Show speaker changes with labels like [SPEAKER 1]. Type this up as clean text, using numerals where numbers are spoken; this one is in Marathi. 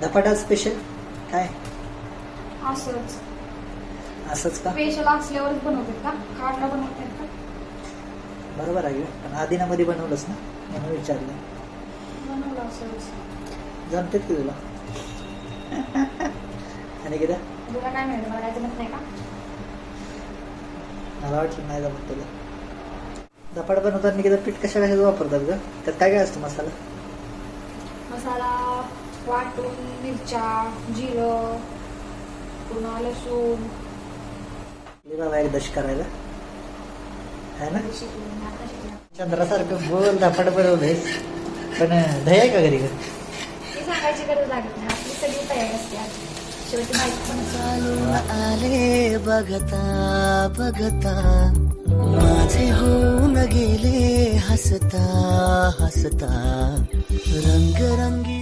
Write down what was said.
[SPEAKER 1] धपाटा स्पेशल काय
[SPEAKER 2] असंच
[SPEAKER 1] असंच का?
[SPEAKER 2] स्पेशल असल्यावरच बनवतात का? काढला बनवतात का?
[SPEAKER 1] बरोबर आहे पण आधीनामध्ये बनवलंच ना म्हणून विचारलं.
[SPEAKER 2] बनवलं असंच.
[SPEAKER 1] जमतेत की तुला? आणि किती
[SPEAKER 2] तुला काय मिळेल? मला काय जमत नाही का?
[SPEAKER 1] मला वाटलं नाही जमत तुला. धपाटा बनवताना किती पीठ कशा कशाचं वापरतात ग? त्यात काय काय असतं मसाला?
[SPEAKER 2] मसाला वाटून मिरच्या, जिरं, पुन्हा लसूण
[SPEAKER 1] बाबा एकदाशी करायला है ना.
[SPEAKER 2] शिकवून आता शिकला.
[SPEAKER 1] चंद्रासारखं बोल धपाट बनवलंयस पण दही आहे का घरी?
[SPEAKER 2] ती सांगायची गरज लागत नाही, आपली सगळी तयारी असते आज. शेवटी माहिती पण
[SPEAKER 3] चालून आले बघता बघता माझे होऊन गेले हसता हसता रंगरंगी